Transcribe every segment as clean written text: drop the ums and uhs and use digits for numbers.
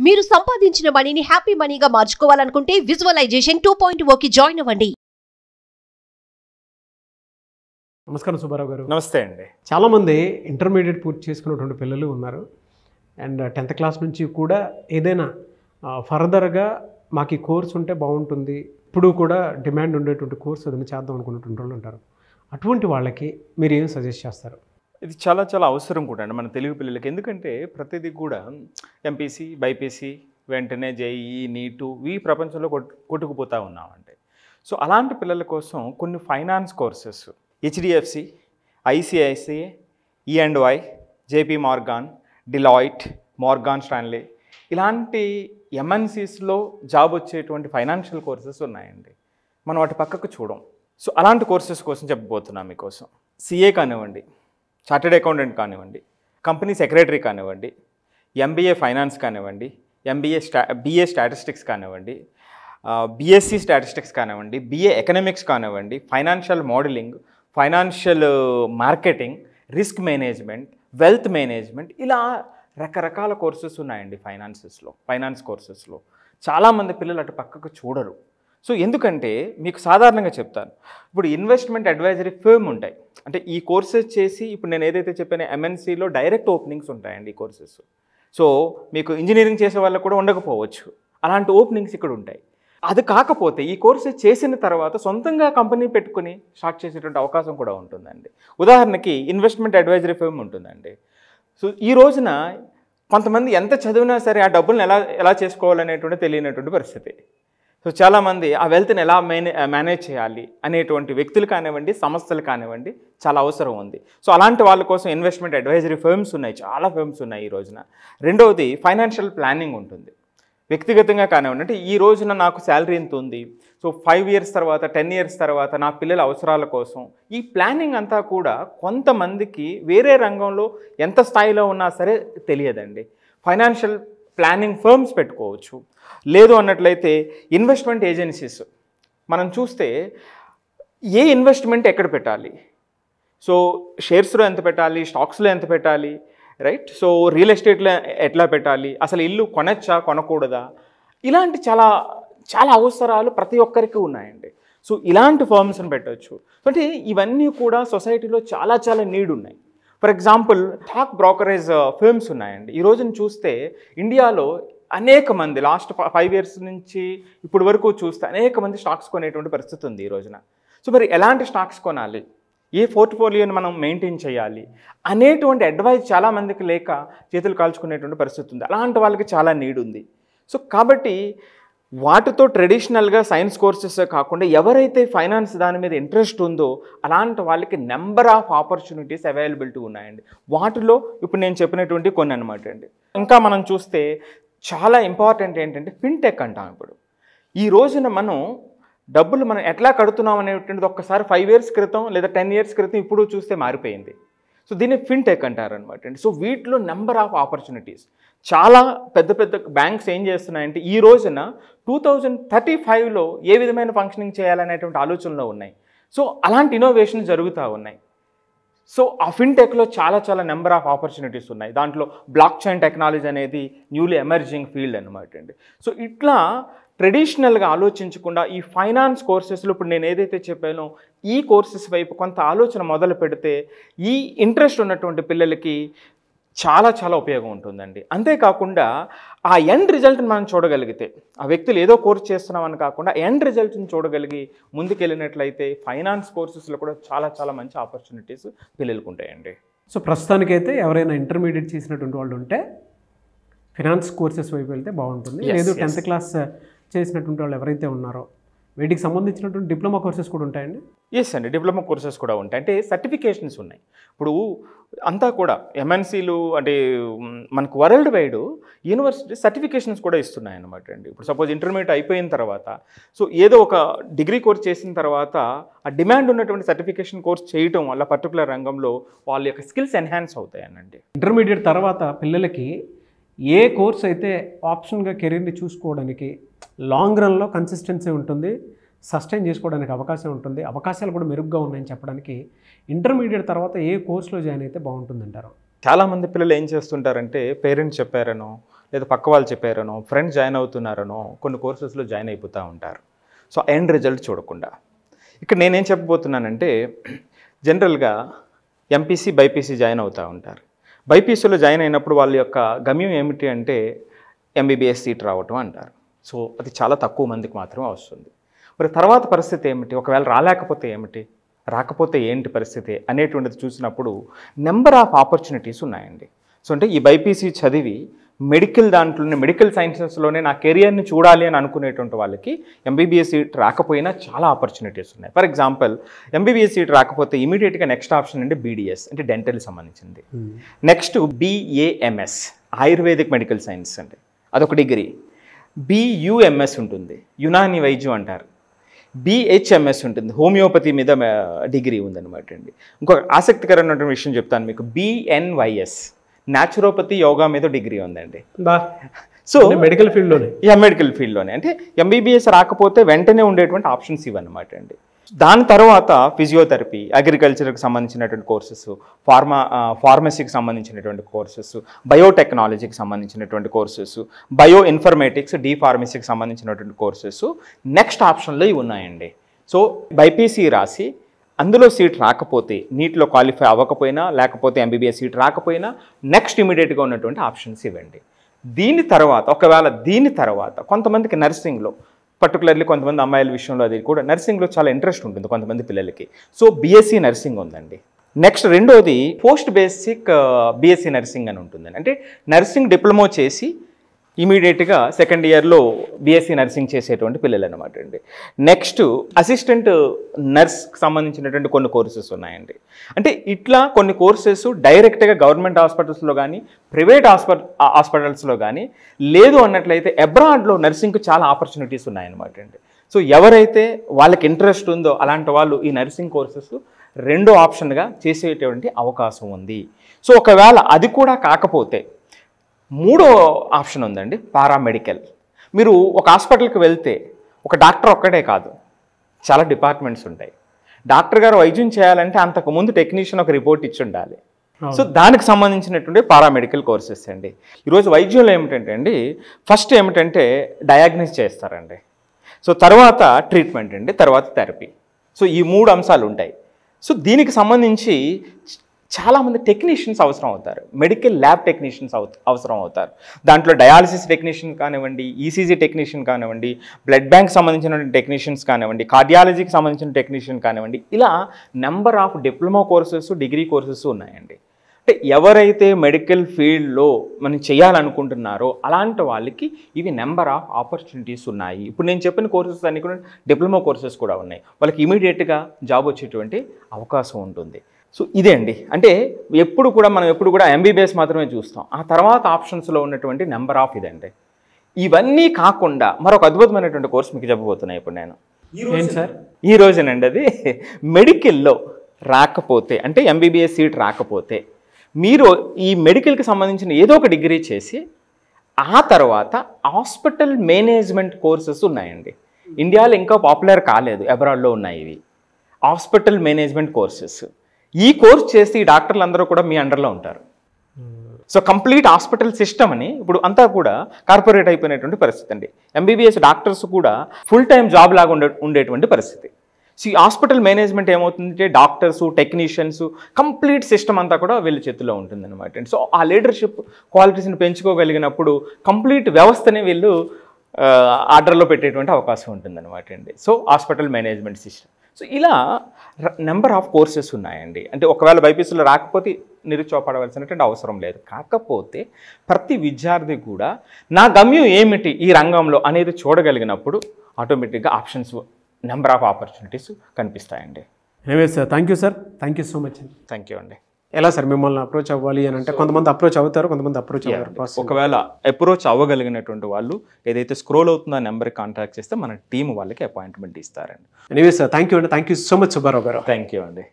మీరు సంపాదించిన మనీని హ్యాపీ మనీగా మార్చుకోవాలనుకుంటే విజువలైజేషన్ 2.0కి జాయిన్ అవ్వండి. నమస్కారం సుబ్బారావు గారు. నమస్తే అండి. చాలామంది ఇంటర్మీడియట్ పూర్తి చేసుకున్నటువంటి పిల్లలు ఉన్నారు. అండ్ 10th క్లాస్ నుంచి కూడా ఏదైనా ఫర్దర్గా మాకు ఈ కోర్స్ ఉంటే బాగుంటుంది, ఇప్పుడు కూడా డిమాండ్ ఉండేటువంటి కోర్స్ ఏదైనా చేద్దాం అనుకున్నటువంటి వాళ్ళు ఉంటారు. అటువంటి వాళ్ళకి మీరు ఏం సజెస్ట్ చేస్తారు? ఇది చాలా చాలా అవసరం కూడా అండి మన తెలుగు పిల్లలకి. ఎందుకంటే ప్రతిదీ కూడా ఎంపీసీ, బైపీసీ, వెంటనే జేఈఈ, నీటు ఈ ప్రపంచంలో కొట్టుకుపోతూ ఉన్నామండి. సో అలాంటి పిల్లల కోసం కొన్ని finance courses HDFC, ICICI, E&Y, JP Morgan, Deloitte, Morgan Stanley ఇలాంటి ఎంఎన్సీస్లో జాబ్ వచ్చేటువంటి ఫైనాన్షియల్ కోర్సెస్ ఉన్నాయండి. మనం వాటి పక్కకు చూడం. సో అలాంటి కోర్సెస్ కోసం చెప్పబోతున్నాం మీకోసం. సిఏ కానివ్వండి, చార్టెడ్ అకౌంటెంట్ కానివ్వండి, కంపెనీ సెక్రటరీ కానివ్వండి, ఎంబీఏ ఫైనాన్స్ కానివ్వండి, బిఏ స్టాటిస్టిక్స్ కానివ్వండి, బీఎస్సీ స్టాటిస్టిక్స్ కానివ్వండి, బిఏ ఎకనామిక్స్ కానివ్వండి, financial modelling, financial marketing, risk management, wealth management ఇలా రకరకాల కోర్సెస్ ఉన్నాయండి ఫైనాన్స్ కోర్సెస్లో. చాలామంది పిల్లలు అటు పక్కకు చూడరు. సో ఎందుకంటే మీకు సాధారణంగా చెప్తాను, ఇప్పుడు ఇన్వెస్ట్మెంట్ అడ్వైజరీ ఫర్మ్ ఉంటాయి. అంటే ఈ కోర్సెస్ చేసి ఇప్పుడు నేను ఏదైతే చెప్పానో ఎంఎన్సీలో డైరెక్ట్ ఓపెనింగ్స్ ఉంటాయండి ఈ కోర్సెస్. సో మీకు ఇంజనీరింగ్ చేసే వాళ్ళకు కూడా ఉండకపోవచ్చు, అలాంటి ఓపెనింగ్స్ ఇక్కడ ఉంటాయి. అది కాకపోతే ఈ కోర్సెస్ చేసిన తర్వాత సొంతంగా కంపెనీ పెట్టుకుని స్టార్ట్ చేసేటువంటి అవకాశం కూడా ఉంటుందండి. ఉదాహరణకి ఇన్వెస్ట్మెంట్ అడ్వైజరీ ఫర్మ్ ఉంటుందండి. సో ఈ రోజున కొంతమంది ఎంత చదివినా సరే ఆ డబ్బులను ఎలా చేసుకోవాలనేటువంటి తెలియనటువంటి పరిస్థితి. సో చాలామంది ఆ వెల్త్ని ఎలా మేనేజ్ చేయాలి అనేటువంటి వ్యక్తులు కానివ్వండి, సంస్థలు కానివ్వండి చాలా అవసరం ఉంది. సో అలాంటి వాళ్ళ కోసం ఇన్వెస్ట్మెంట్ అడ్వైజరీ ఫర్మ్స్ ఉన్నాయి, చాలా ఫర్మ్స్ ఉన్నాయి ఈ రోజున. రెండవది ఫైనాన్షియల్ ప్లానింగ్ ఉంటుంది. వ్యక్తిగతంగా కానివ్వండి, అంటే ఈ రోజున నాకు శాలరీ ఎంత ఉంది, సో 5 years తర్వాత 10 years తర్వాత నా పిల్లల అవసరాల కోసం ఈ ప్లానింగ్ అంతా కూడా కొంతమందికి వేరే రంగంలో ఎంత స్థాయిలో ఉన్నా సరే తెలియదండి. ఫైనాన్షియల్ ప్లానింగ్ ఫర్మ్స్ పెట్టుకోవచ్చు. లేదు అన్నట్లయితే ఇన్వెస్ట్మెంట్ ఏజెన్సీస్ మనం చూస్తే ఏ ఇన్వెస్ట్మెంట్ ఎక్కడ పెట్టాలి, సో షేర్స్లో ఎంత పెట్టాలి, స్టాక్స్లో ఎంత పెట్టాలి, రైట్, సో రియల్ ఎస్టేట్లో ఎట్లా పెట్టాలి, అసలు ఇల్లు కొనచ్చా కొనకూడదా, ఇలాంటి చాలా చాలా అవసరాలు ప్రతి ఒక్కరికి ఉన్నాయండి. సో ఇలాంటి ఫర్మ్స్ని పెట్టవచ్చు. అంటే ఇవన్నీ కూడా సొసైటీలో చాలా చాలా నీడ్ ఉన్నాయి. For example stock brokerage firms ఉన్నాయండి. ఈ రోజున చూస్తే ఇండియాలో అనేక మంది లాస్ట్ 5 years నుంచి ఇప్పుడు వరకు చూస్తే అనేక మంది స్టాక్స్ కొనేటువంటి పరిస్థితి ఉంది ఈ రోజున. సో మరి ఎలాంటి స్టాక్స్ కొనాలి, ఏ పోర్ట్ఫోలియోని మనం మెయింటైన్ చేయాలి అనేటువంటి అడ్వైజ్ చాలామందికి లేక చేతులు కాల్చుకునేటువంటి పరిస్థితి ఉంది. అలాంటి వాళ్ళకి చాలా నీడ్ ఉంది. సో కాబట్టి వాటితో ట్రెడిషనల్గా సైన్స్ కోర్సెస్ కాకుండా ఎవరైతే ఫైనాన్స్ దాని మీద ఇంట్రెస్ట్ ఉందో అలాంటి వాళ్ళకి నెంబర్ ఆఫ్ ఆపర్చునిటీస్ అవైలబిలిటీ ఉన్నాయండి. వాటిలో ఇప్పుడు నేను చెప్పినటువంటి కొన్ని అనమాట అండి. ఇంకా మనం చూస్తే చాలా ఇంపార్టెంట్ ఏంటంటే ఫిన్టెక్ అంటాం. ఇప్పుడు ఈ రోజున డబ్బులు మనం ఎట్లా కడుతున్నాం అనేటువంటిది ఒక్కసారి 5 years క్రితం లేదా 10 years క్రితం ఇప్పుడు చూస్తే మారిపోయింది. సో దీన్ని ఫిన్టెక్ అంటారనమాట అండి. సో వీటిలో నెంబర్ ఆఫ్ ఆపర్చునిటీస్ చాలా పెద్ద పెద్ద బ్యాంక్స్ ఏం చేస్తున్నాయంటే ఈ రోజున 2035లో ఏ విధమైన ఫంక్షనింగ్ చేయాలనేటువంటి ఆలోచనలో ఉన్నాయి. సో అలాంటి ఇన్నోవేషన్ జరుగుతూ ఉన్నాయి. సో ఆ ఫిన్టెక్లో చాలా చాలా నెంబర్ ఆఫ్ ఆపర్చునిటీస్ ఉన్నాయి. దాంట్లో బ్లాక్ చైన్ టెక్నాలజీ అనేది న్యూలీ ఎమర్జింగ్ ఫీల్డ్ అనమాట అండి. సో ఇట్లా ట్రెడిషనల్గా ఆలోచించకుండా ఈ ఫైనాన్స్ కోర్సెస్లో ఇప్పుడు నేను ఏదైతే చెప్పానో ఈ కోర్సెస్ వైపు కొంత ఆలోచన మొదలు పెడితే ఈ ఇంట్రెస్ట్ ఉన్నటువంటి పిల్లలకి చాలా చాలా ఉపయోగం ఉంటుందండి. అంతేకాకుండా ఆ ఎండ్ రిజల్ట్ని మనం చూడగలిగితే, ఆ వ్యక్తులు ఏదో కోర్స్ చేస్తున్నామని కాకుండా ఎండ్ రిజల్ట్ని చూడగలిగి ముందుకెళ్ళినట్లయితే ఫైనాన్స్ కోర్సెస్లో కూడా చాలా చాలా మంచి ఆపర్చునిటీస్ పిల్లలకు ఉంటాయండి. సో ప్రస్తుతానికైతే ఎవరైనా ఇంటర్మీడియట్ చేసినటువంటి వాళ్ళు ఉంటే ఫైనాన్స్ కోర్సెస్ వైపు వెళ్తే బాగుంటుంది. లేదు 10th క్లాస్ చేసినటువంటి వాళ్ళు ఎవరైతే ఉన్నారో వీటికి సంబంధించినటువంటి డిప్లొమా కోర్సెస్ కూడా ఉంటాయండి. ఎస్ అండి, డిప్లొమా కోర్సెస్ కూడా ఉంటాయి. అంటే సర్టిఫికేషన్స్ ఉన్నాయి. ఇప్పుడు అంతా కూడా ఎంఎన్సీలు అంటే మనకు వరల్డ్ వైడ్ యూనివర్సిటీ సర్టిఫికేషన్స్ కూడా ఇస్తున్నాయి అన్నమాట అండి. ఇప్పుడు సపోజ్ ఇంటర్మీడియట్ అయిపోయిన తర్వాత సో ఏదో ఒక డిగ్రీ కోర్స్ చేసిన తర్వాత ఆ డిమాండ్ ఉన్నటువంటి సర్టిఫికేషన్ కోర్స్ చేయటం వల్ల పర్టికులర్ రంగంలో వాళ్ళ యొక్క స్కిల్స్ ఎన్హాన్స్ అవుతాయనండి. ఇంటర్మీడియట్ తర్వాత పిల్లలకి ఏ కోర్స్ అయితే ఆప్షన్గా కెరీర్ని చూసుకోవడానికి లాంగ్ రన్లో కన్సిస్టెన్సీ ఉంటుంది, సస్టైన్ చేసుకోవడానికి అవకాశం ఉంటుంది, అవకాశాలు కూడా మెరుగ్గా ఉన్నాయని చెప్పడానికి ఇంటర్మీడియట్ తర్వాత ఏ కోర్సులో జాయిన్ అయితే బాగుంటుందంటారు? చాలామంది పిల్లలు ఏం చేస్తుంటారంటే పేరెంట్స్ చెప్పారనో లేదా పక్క వాళ్ళు చెప్పారనో ఫ్రెండ్స్ జాయిన్ అవుతున్నారనో కొన్ని కోర్సెస్లో జాయిన్ అయిపోతూ ఉంటారు. సో ఎండ్ రిజల్ట్ చూడకుండా. ఇక్కడ నేనేం చెప్పబోతున్నానంటే జనరల్గా ఎంపీసీ బైపీసీ జాయిన్ అవుతూ ఉంటారు. బైపీసీలో జాయిన్ అయినప్పుడు వాళ్ళ యొక్క గమ్యం ఏమిటి అంటే ఎంబీబీఎస్ సీట్ రావటం అంటారు. సో అది చాలా తక్కువ మందికి మాత్రమే వస్తుంది. మరి తర్వాత పరిస్థితి ఏమిటి, ఒకవేళ రాలేకపోతే ఏమిటి, రాకపోతే ఏంటి పరిస్థితి అనేటువంటిది చూసినప్పుడు నెంబర్ ఆఫ్ ఆపర్చునిటీస్ ఉన్నాయండి. సో అంటే ఈ బైపీసీ చదివి దాంట్లోనే మెడికల్ సైన్సెస్లోనే నా కెరియర్ని చూడాలి అని అనుకునేటువంటి వాళ్ళకి ఎంబీబీఎస్ సీట్ రాకపోయినా చాలా ఆపర్చునిటీస్ ఉన్నాయి. ఫర్ ఎగ్జాంపుల్ ఎంబీబీఎస్ సీట్ రాకపోతే ఇమీడియట్గా నెక్స్ట్ ఆప్షన్ అంటే బీడీఎస్ అంటే డెంటల్ సంబంధించింది. Next BAMS ayurvedic medical science అండి, అదొక డిగ్రీ. BUMS ఉంటుంది, యునాని వైద్యం అంటారు. BHMS ఉంటుంది, హోమియోపతి మీద డిగ్రీ ఉందన్నమాట అండి. ఇంకొక ఆసక్తికరమైనటువంటి విషయం చెప్తాను మీకు, BNYS న్యాచురోపతి యోగా మీద డిగ్రీ ఉందండి. సో మెడికల్ ఫీల్డ్లోనే, మెడికల్ ఫీల్డ్లోనే అంటే ఎంబీబీఎస్ రాకపోతే వెంటనే ఉండేటువంటి ఆప్షన్స్ ఇవన్నమాట అండి. దాని తర్వాత ఫిజియోథెరపీ, అగ్రికల్చర్కి సంబంధించినటువంటి కోర్సెస్, ఫార్మసీకి సంబంధించినటువంటి కోర్సెస్, బయోటెక్నాలజీకి సంబంధించినటువంటి కోర్సెస్, బయో ఇన్ఫర్మేటిక్స్ ఫార్మసీకి సంబంధించినటువంటి కోర్సెస్ నెక్స్ట్ ఆప్షన్లో ఇవి ఉన్నాయండి. సో బైపీసీ రాసి అందులో సీట్ రాకపోతే, నీట్లో క్వాలిఫై అవ్వకపోయినా లేకపోతే ఎంబీబీఎస్ సీట్ రాకపోయినా నెక్స్ట్ ఇమీడియట్గా ఉన్నటువంటి ఆప్షన్స్ ఇవ్వండి. ఒకవేళ దీని తర్వాత కొంతమందికి నర్సింగ్లో, పర్టికులర్లీ కొంతమంది అమ్మాయిల విషయంలో అది కూడా నర్సింగ్లో చాలా ఇంట్రెస్ట్ ఉంటుంది కొంతమంది పిల్లలకి. సో బీఎస్సీ నర్సింగ్ ఉందండి. నెక్స్ట్ రెండోది పోస్ట్ బేసిక్ బీఎస్సీ నర్సింగ్ అని ఉంటుందండి. అంటే నర్సింగ్ డిప్లొమా చేసి ఇమీడియట్గా సెకండ్ ఇయర్లో బీఎస్సీ నర్సింగ్ చేసేటువంటి పిల్లలు అనమాట అండి. నెక్స్ట్ అసిస్టెంట్ నర్స్కి సంబంధించినటువంటి కొన్ని కోర్సెస్ ఉన్నాయండి. అంటే ఇట్లా కొన్ని కోర్సెస్ డైరెక్ట్గా గవర్నమెంట్ హాస్పిటల్స్లో కానీ ప్రైవేట్ హాస్పిటల్స్లో కానీ, లేదు అన్నట్లయితే అబ్రాడ్లో నర్సింగ్కి చాలా ఆపర్చునిటీస్ ఉన్నాయన్నమాట అండి. సో ఎవరైతే వాళ్ళకి ఇంట్రెస్ట్ ఉందో అలాంటి వాళ్ళు ఈ నర్సింగ్ కోర్సెస్ రెండో ఆప్షన్గా చేసేటువంటి అవకాశం ఉంది. సో ఒకవేళ అది కూడా కాకపోతే మూడో ఆప్షన్ ఉందండి, పారామెడికల్. మీరు ఒక హాస్పిటల్కి వెళ్తే ఒక డాక్టర్ ఒక్కడే కాదు, చాలా డిపార్ట్మెంట్స్ ఉంటాయి. డాక్టర్ గారు వైద్యం చేయాలంటే అంతకుముందు టెక్నీషియన్ ఒక రిపోర్ట్ ఇచ్చి ఉండాలి. సో దానికి సంబంధించినటువంటి పారామెడికల్ కోర్సెస్ అండి. ఈరోజు వైద్యంలో ఏమిటంటే అండి, ఫస్ట్ ఏమిటంటే డయాగ్నోస్ చేస్తారండి. సో తర్వాత ట్రీట్మెంట్ అండి, తర్వాత థెరపీ. సో ఈ మూడు అంశాలు ఉంటాయి. సో దీనికి సంబంధించి చాలామంది టెక్నీషియన్స్ అవసరం అవుతారు, మెడికల్ ల్యాబ్ టెక్నీషియన్స్ అవసరం అవుతారు. దాంట్లో డయాలసిస్ టెక్నీషియన్ కానివ్వండి, ఈసీజీ టెక్నీషియన్ కానివ్వండి, బ్లడ్ బ్యాంక్ సంబంధించిన టెక్నీషియన్స్ కానివ్వండి, కార్డియాలజీకి సంబంధించిన టెక్నీషియన్ కానివ్వండి, ఇలా number of diploma courses, degree courses ఉన్నాయండి. అంటే ఎవరైతే మెడికల్ ఫీల్డ్లో మనం చేయాలనుకుంటున్నారో అలాంటి వాళ్ళకి ఇవి నెంబర్ ఆఫ్ ఆపర్చునిటీస్ ఉన్నాయి. ఇప్పుడు నేను చెప్పిన కోర్సెస్ అన్ని కూడా డిప్లొమా కోర్సెస్ కూడా ఉన్నాయి. వాళ్ళకి ఇమీడియట్గా జాబ్ వచ్చేటువంటి అవకాశం ఉంటుంది. సో ఇదే అండి, అంటే మనం ఎప్పుడు కూడా ఎంబీబీఎస్ మాత్రమే చూస్తాం. ఆ తర్వాత ఆప్షన్స్లో ఉన్నటువంటి నెంబర్ ఆఫ్ ఇదండి. ఇవన్నీ కాకుండా మరొక అద్భుతమైనటువంటి కోర్స్ మీకు చెప్పబోతున్నాయి ఇప్పుడు నేను. ఈ రోజునండి అది మెడికల్లో రాకపోతే, అంటే ఎంబీబీఎస్ సీట్ రాకపోతే మీరు ఈ మెడికల్కి సంబంధించిన ఏదో ఒక డిగ్రీ చేసి ఆ తర్వాత హాస్పిటల్ మేనేజ్మెంట్ కోర్సెస్ ఉన్నాయండి. ఇండియాలో ఇంకా పాపులర్ కాలేదు, అబ్రాడ్లో ఉన్నాయి ఇవి హాస్పిటల్ మేనేజ్మెంట్ కోర్సెస్. ఈ కోర్స్ చేసి ఈ డాక్టర్లు అందరూ కూడా మీ అండర్లో ఉంటారు. సో కంప్లీట్ హాస్పిటల్ సిస్టమ్ అని ఇప్పుడు అంతా కూడా కార్పొరేట్ అయిపోయినటువంటి పరిస్థితి అండి. ఎంబీబీఎస్ డాక్టర్స్ కూడా ఫుల్ టైం జాబ్ లాగా ఉండేటువంటి పరిస్థితి. సో ఈ హాస్పిటల్ మేనేజ్మెంట్ ఏమవుతుందంటే డాక్టర్సు, టెక్నీషియన్స్, కంప్లీట్ సిస్టమ్ అంతా కూడా వీళ్ళ చేతిలో ఉంటుందన్నమాట. సో ఆ లీడర్షిప్ క్వాలిటీస్ని పెంచుకోగలిగినప్పుడు కంప్లీట్ వ్యవస్థని వీళ్ళు ఆర్డర్లో పెట్టేటువంటి అవకాశం ఉంటుందన్నమాట అండి. So hospital management system. So ఇలా నెంబర్ ఆఫ్ కోర్సెస్ ఉన్నాయండి. అంటే ఒకవేళ బైపీసీలో రాకపోతే నిరుత్సాహపడవలసినటువంటి అవసరం లేదు. కాకపోతే ప్రతి విద్యార్థి కూడా నా గమ్యం ఏమిటి ఈ రంగంలో అనేది చూడగలిగినప్పుడు ఆటోమేటిక్గా ఆప్షన్స్, నెంబర్ ఆఫ్ ఆపర్చునిటీస్ కనిపిస్తాయండి. Anyway sir, thank you sir, thank you so much అండి. థ్యాంక్ యూ అండి. ఎలా సార్ మిమ్మల్ని అప్రోచ్ అవ్వాలి అని అంటే కొంతమంది అప్రోచ్ అవుతారు, కొంతమంది అప్రోచ్ అవ్వరు. ఒకవేళ అప్రోచ్ అవ్వగలిగినటువంటి వాళ్ళు ఏదైతే స్క్రోల్ అవుతుందో ఆ నెంబర్కి కాంటాక్ట్ చేస్తే మన టీం వాళ్ళకి అపాయింట్మెంట్ ఇస్తారండి. ఎనీవే సార్, థ్యాంక్ యూ అండి, thank you so much Subbarao garu. Thank you అండి.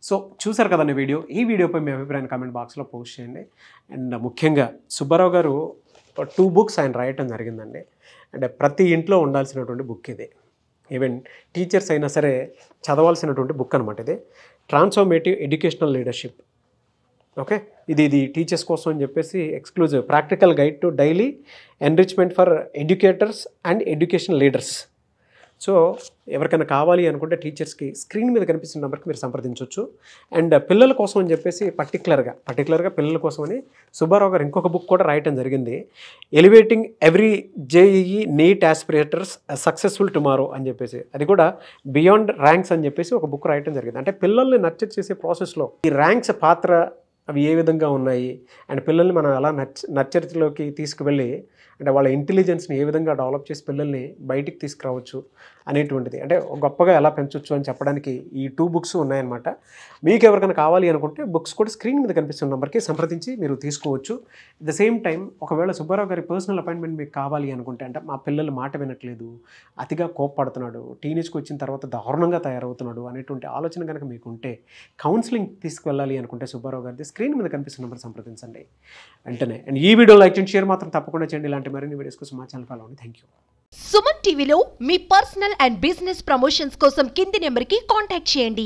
సో చూసారు కదండి ఈ వీడియోపై మీ అభిప్రాయాన్ని కామెంట్ బాక్స్లో పోస్ట్ చేయండి. అండ్ ముఖ్యంగా సుబ్బారావు గారు 2 బుక్స్ ఆయన రాయటం జరిగిందండి. అంటే ప్రతి ఇంట్లో ఉండాల్సినటువంటి బుక్ ఇది. ఈవెన్ టీచర్స్ అయినా సరే చదవాల్సినటువంటి బుక్ అనమాట ఇది. ట్రాన్స్ఫర్మేటివ్ ఎడ్యుకేషనల్ లీడర్షిప్ ఓకే, ఇది టీచర్స్ కోసం అని చెప్పేసి exclusive practical guide to daily enrichment for educators and education leaders. So ఎవరికైనా కావాలి అనుకుంటే టీచర్స్కి స్క్రీన్ మీద కనిపిస్తున్న నెంబర్కి మీరు సంప్రదించవచ్చు. అండ్ పిల్లల కోసం అని చెప్పేసి పర్టికులర్గా పిల్లల కోసమని సుబ్బారావు గారు ఇంకొక బుక్ కూడా రాయటం జరిగింది. Elevating every JEE NEET aspirators successful tomorrow అని చెప్పేసి, అది కూడా బియాండ్ ర్యాంక్స్ అని చెప్పేసి ఒక బుక్ రాయటం జరిగింది. అంటే పిల్లల్ని నర్చర్ చేసే ప్రాసెస్లో ఈ ర్యాంక్స్ పాత్ర అవి ఏ విధంగా ఉన్నాయి అండ్ పిల్లల్ని మనం ఎలా నర్చర్లోకి తీసుకువెళ్ళి అంటే వాళ్ళ ఇంటెలిజెన్స్ని ఏ విధంగా డెవలప్ చేసి పిల్లల్ని బయటికి తీసుకురావచ్చు అనేటువంటిది, అంటే గొప్పగా ఎలా పెంచవచ్చు అని చెప్పడానికి ఈ 2 బుక్స్ ఉన్నాయన్నమాట. మీకు ఎవరికైనా కావాలి అనుకుంటే బుక్స్ కూడా స్క్రీన్ మీద కనిపిస్తున్న నెంబర్కి సంప్రదించి మీరు తీసుకోవచ్చు. అట్ ద సేమ్ టైం ఒకవేళ సుబ్బారావు గారి పర్సనల్ అపాయింట్మెంట్ మీకు కావాలి అనుకుంటే, అంటే మా పిల్లలు మాట వినట్లేదు, అతిగా కోప్పడుతున్నాడు, టీనేజ్కి వచ్చిన తర్వాత దారుణంగా తయారవుతున్నాడు అనేటువంటి ఆలోచన కనుక మీకు ఉంటే, కౌన్సిలింగ్ తీసుకువెళ్ళాలి అనుకుంటే సుబ్బారావు గారిది స్క్రీన్ మీద కనిపిస్తున్న నెంబర్ సంప్రదించండి వెంటనే. అండ్ ఈ వీడియో లైక్ చేయండి, షేర్ మాత్రం తప్పకుండా చేయండి. ఇలాంటి మరిన్ని వీడియోస్ కోసం మా ఛానల్ ఫాలో అవ్వండి. Thank you. సుమన్ టీవీలో మీ పర్సనల్ అండ్ బిజినెస్ ప్రమోషన్స్ కోసం కింది నెంబర్కి కాంటాక్ట్ చేయండి.